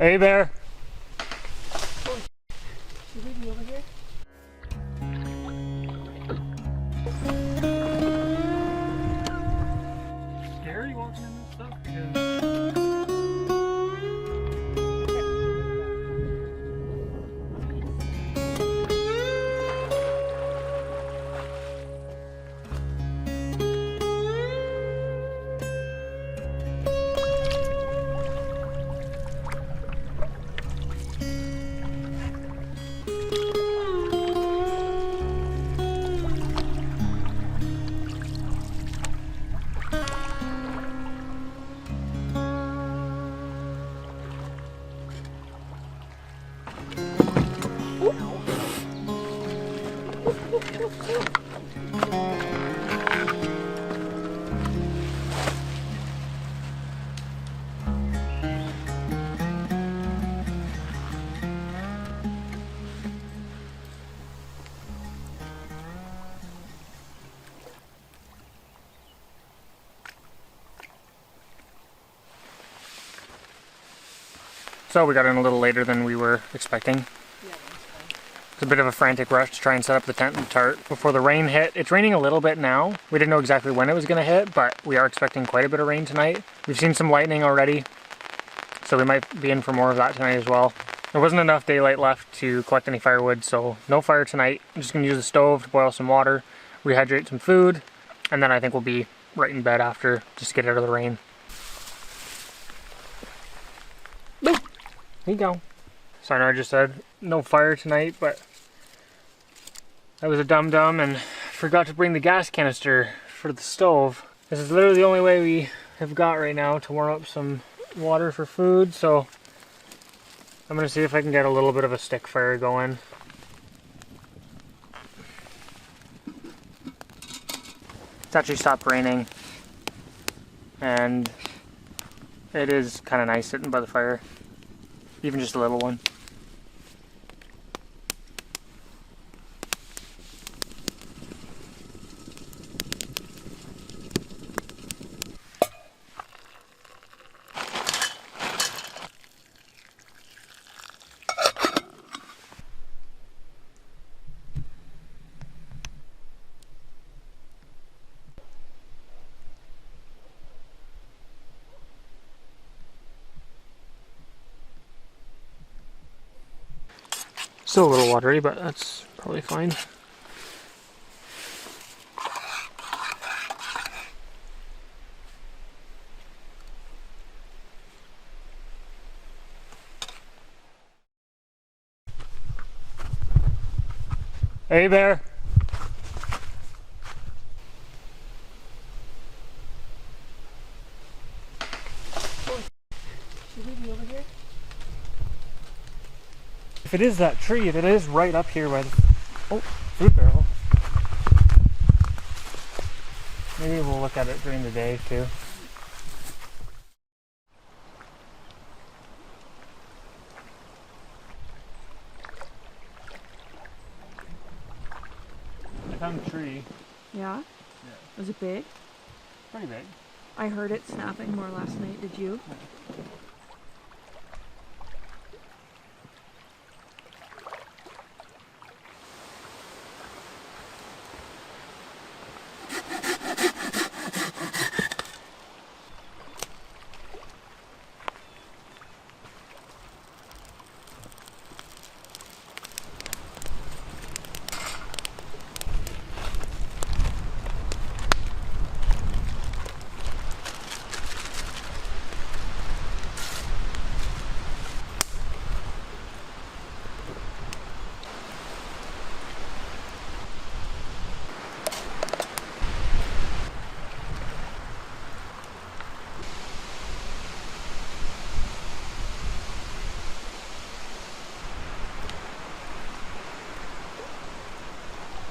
Hey, Bear. Should we be over here? Scary walking in this stuff? So we got in a little later than we were expecting. It's a bit of a frantic rush to try and set up the tent and tarp before the rain hit. It's raining a little bit now. We didn't know exactly when it was going to hit, but we are expecting quite a bit of rain tonight. We've seen some lightning already, so we might be in for more of that tonight as well. There wasn't enough daylight left to collect any firewood, so no fire tonight. I'm just going to use the stove to boil some water, rehydrate some food, and then I think we'll be right in bed after, just to get out of the rain. Here you go. So I know I just said no fire tonight, but I was a dum-dum and forgot to bring the gas canister for the stove. This is literally the only way we have got right now to warm up some water for food, so I'm gonna see if I can get a little bit of a stick fire going. It's actually stopped raining, and it is kind of nice sitting by the fire. Even just a little one. Still a little watery, but that's probably fine. Hey, Bear. Should we be over here? If it is that tree, it is right up here by the food barrel. Maybe we'll look at it during the day too. I found a tree. Yeah? Yeah. Was it big? Pretty big. I heard it snapping more last night, did you?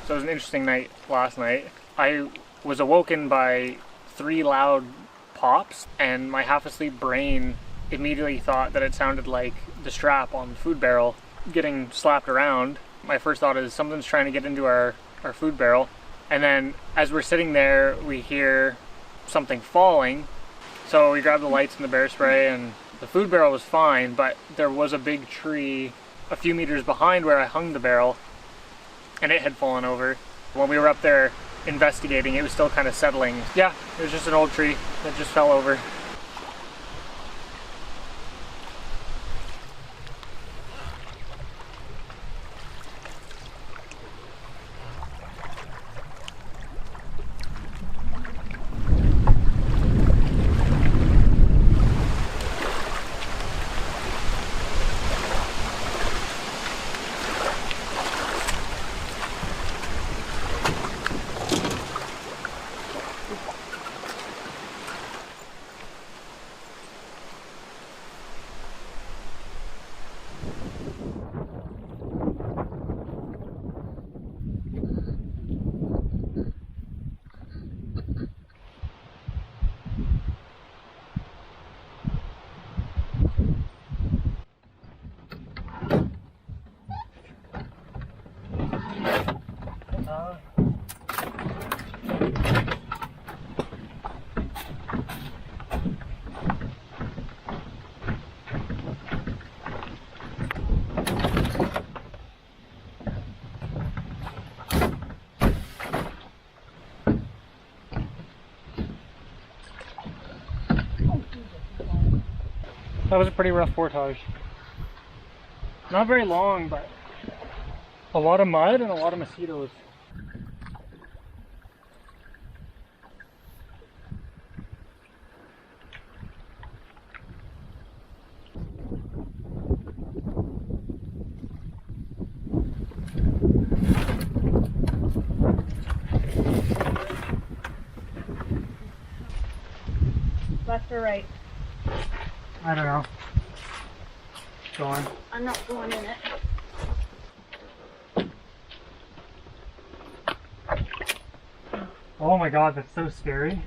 So it was an interesting night last night. I was awoken by 3 loud pops, and my half-asleep brain immediately thought that it sounded like the strap on the food barrel getting slapped around. My first thought is something's trying to get into our food barrel. And then as we're sitting there, we hear something falling. So we grabbed the lights and the bear spray, and the food barrel was fine, but there was a big tree a few meters behind where I hung the barrel, and it had fallen over. When we were up there investigating, it was still kind of settling. Yeah, it was just an old tree that just fell over. That was a pretty rough portage. Not very long, but a lot of mud and a lot of mosquitoes. Left or right? I don't know. Go on. I'm not going in it. Oh my god, that's so scary.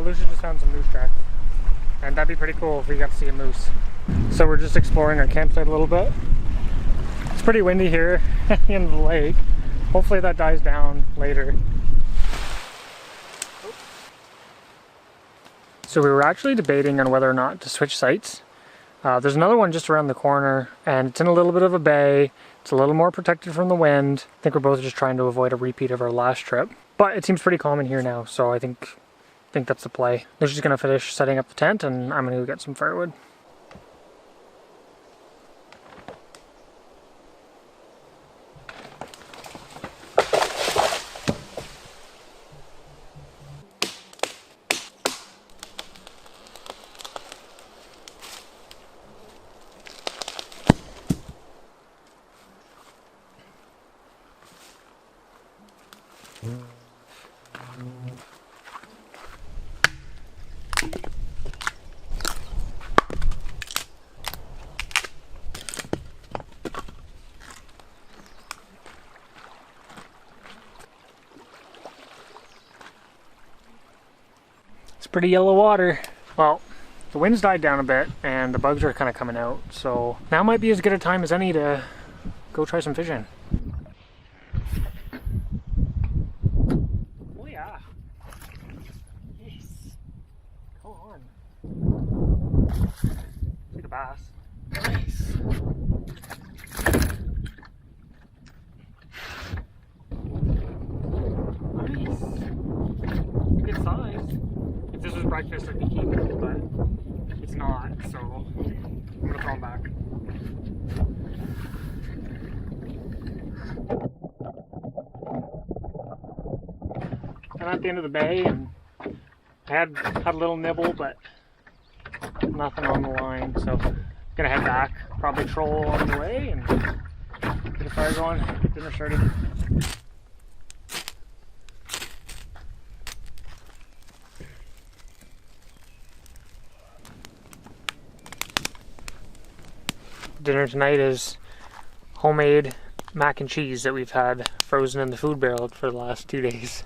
Lucia just found some moose tracks, and that'd be pretty cool if we got to see a moose. So we're just exploring our campsite a little bit. It's pretty windy here at the end of the lake. Hopefully that dies down later. So we were actually debating on whether or not to switch sites. There's another one just around the corner, and it's in a little bit of a bay. It's a little more protected from the wind. I think we're both just trying to avoid a repeat of our last trip. But it seems pretty calm in here now, so I think that's the play. They're just gonna finish setting up the tent, and I'm gonna go get some firewood. It's pretty yellow water. Well, the wind's died down a bit and the bugs are kind of coming out, so now might be as good a time as any to go try some fishing. Oh yeah. Yes. Come on. It's like a bass. Nice. Nice. Good size. If this was breakfast, I'd be keeping it, but it's not, so I'm gonna throw them back. I'm at the end of the bay, and I had a little nibble, but nothing on the line, so I'm gonna head back, probably troll on the way, and get a fire going, dinner started. Dinner tonight is homemade mac and cheese that we've had frozen in the food barrel for the last 2 days.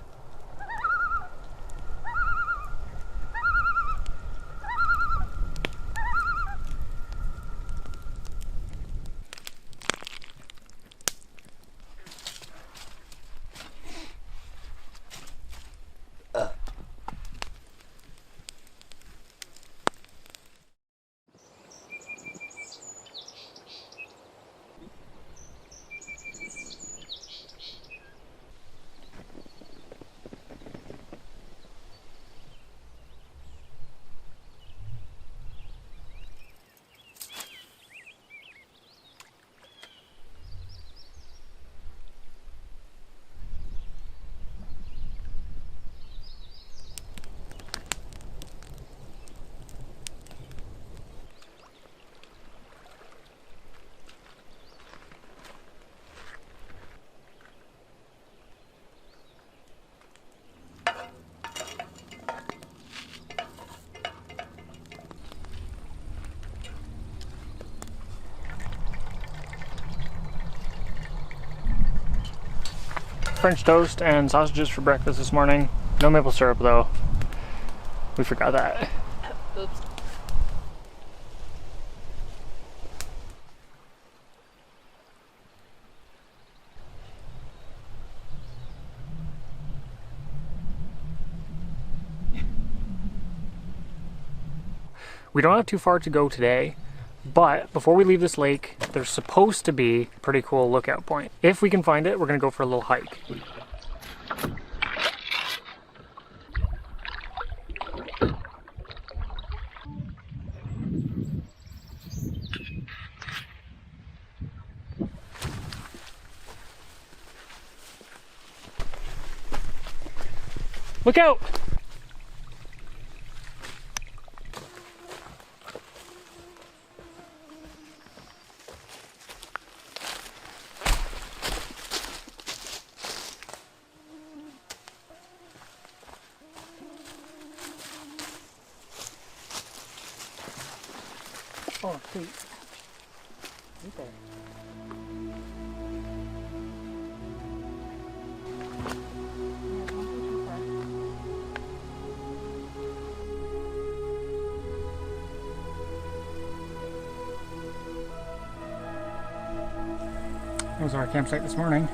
French toast and sausages for breakfast this morning. No maple syrup though. We forgot that. Oops. We don't have too far to go today, but before we leave this lake, there's supposed to be a pretty cool lookout point. If we can find it, we're gonna go for a little hike. Look out! Oh, sweet. Okay. That was our campsite this morning.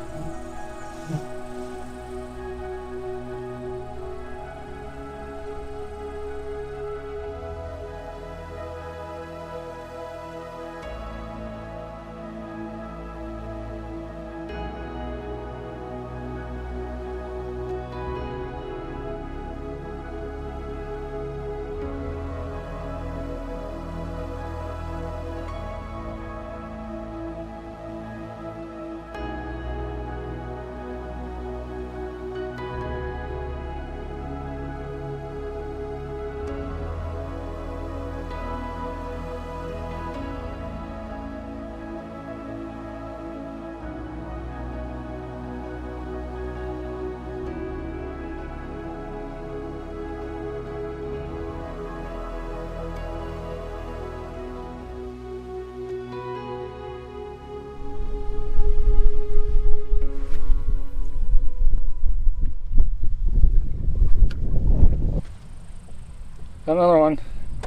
Another one.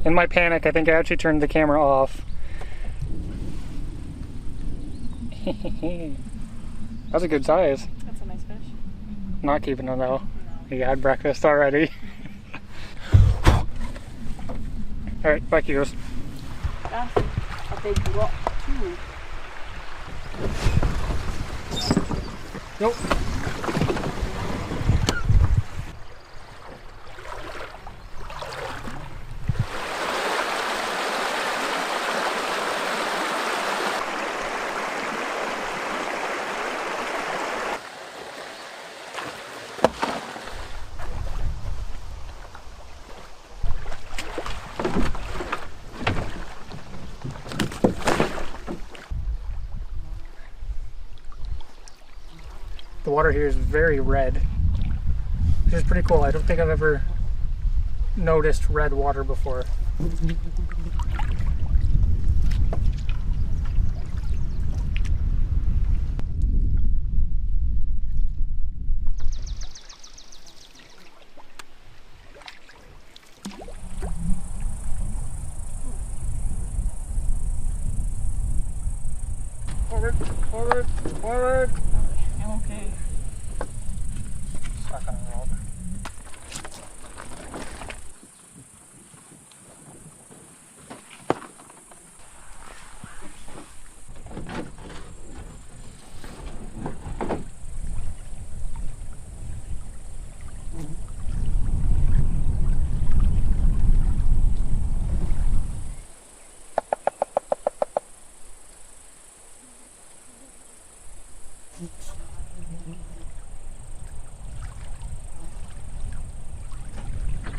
In my panic, I think I actually turned the camera off. That's a good size. That's a nice fish. Not keeping it though. No. You had breakfast already. Alright, back you goes. big rock too. Nope. The water here is very red, which is pretty cool. I don't think I've ever noticed red water before. Forward, forward, forward. Okay. Stuck on a rope.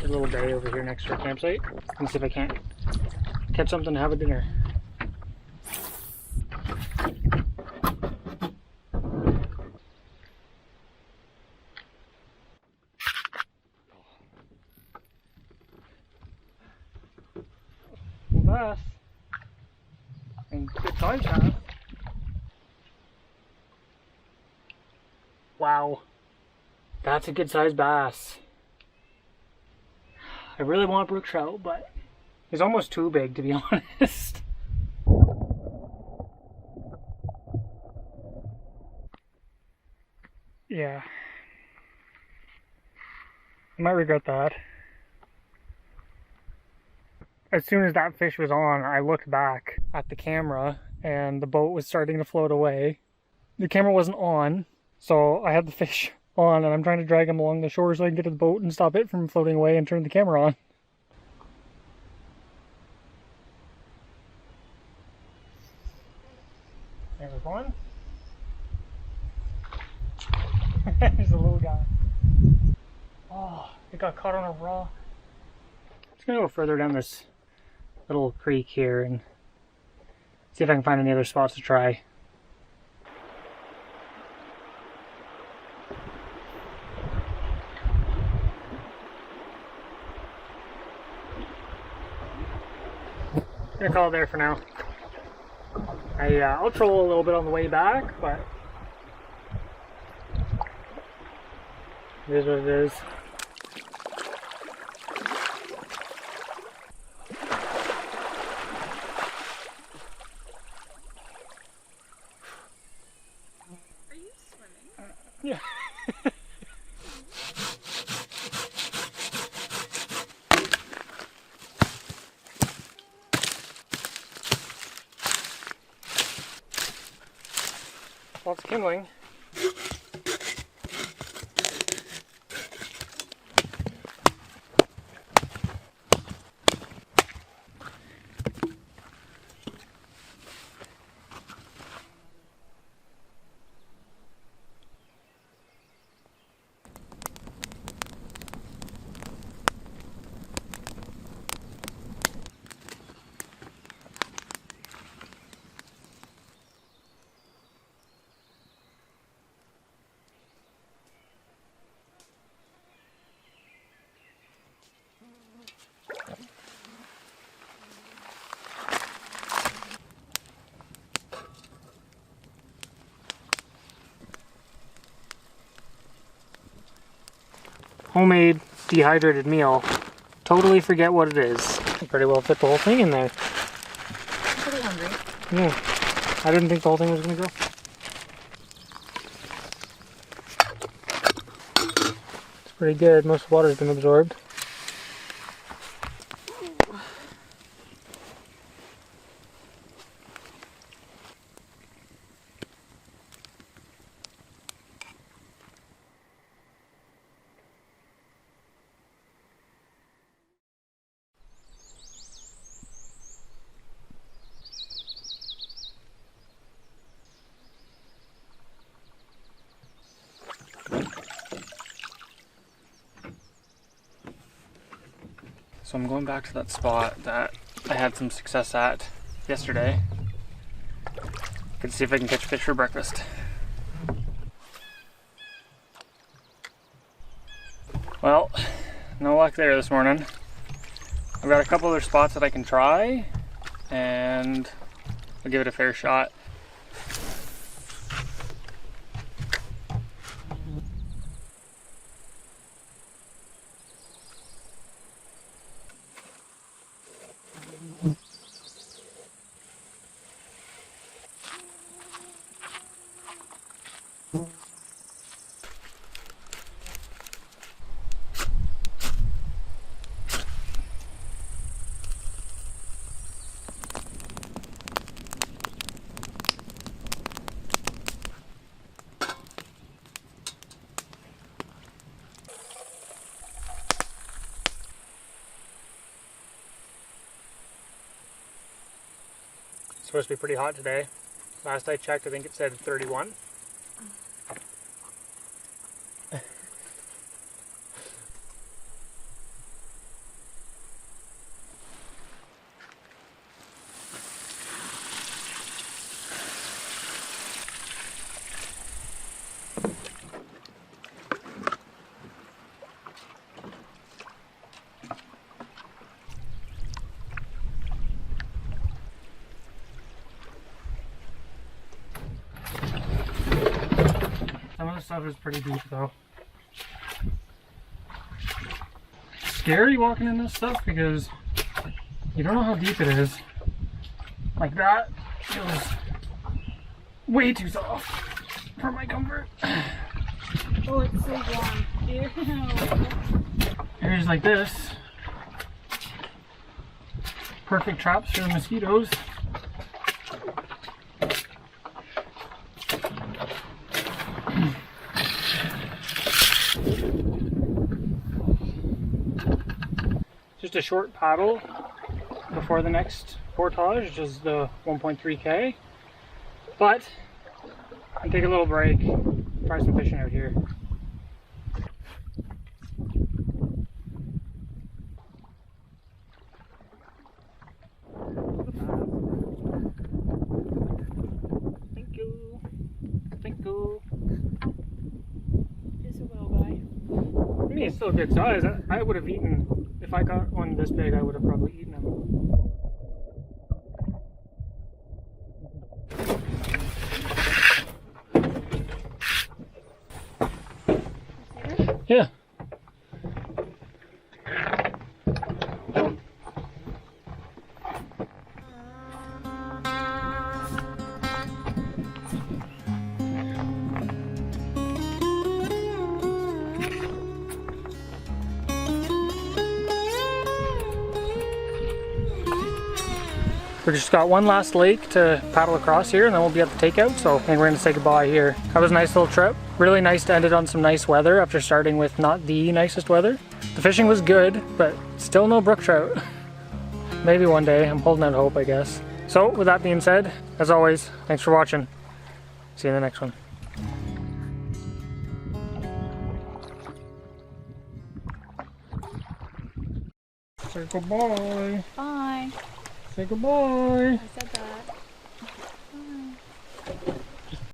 A little bay over here next to our campsite and see if I can't catch something to have a dinner. Bass. And good size bass. Wow. That's a good sized bass. I really want brook trout, but he's almost too big, to be honest. Yeah. I might regret that. As soon as that fish was on, I looked back at the camera and the boat was starting to float away. The camera wasn't on, so I had the fish on and I'm trying to drag him along the shore so I can get to the boat and stop it from floating away and turn the camera on. There's one. There's a little guy. Oh, it got caught on a rock. I'm just gonna go further down this little creek here and see if I can find any other spots to try. I'm gonna call it there for now. I'll troll a little bit on the way back, but it is what it is. Are you swimming? Yeah. Lots of kindling. Homemade dehydrated meal. Totally forget what it is. Pretty well fit the whole thing in there. I'm pretty hungry. Yeah. I didn't think the whole thing was going to go. It's pretty good. Most of the water's been absorbed. So I'm going back to that spot that I had some success at yesterday. Gonna see if I can catch fish for breakfast. Well, no luck there this morning. I've got a couple other spots that I can try, and I'll give it a fair shot. It's supposed to be pretty hot today. Last I checked, I think it said 31. Some of the stuff is pretty deep though. It's scary walking in this stuff because you don't know how deep it is. Like that, it was way too soft for my comfort. Oh, it's so warm. Ew. Areas like this, perfect traps for the mosquitoes. Just a short paddle before the next portage, which is the 1.3K. But I'll take a little break, try some fishing out here. Thank you. Thank you. Just a little guy. I mean, it's still a good size. I would have eaten, if I got one this big, I would have probably eaten them. Yeah. We just got one last lake to paddle across here and then we'll be at the takeout, so I think we're going to say goodbye here. That was a nice little trip. Really nice to end it on some nice weather after starting with not the nicest weather. The fishing was good, but still no brook trout. Maybe one day. I'm holding out hope, I guess. So with that being said, as always, thanks for watching. See you in the next one. Say goodbye. Bye. Say goodbye. I said that.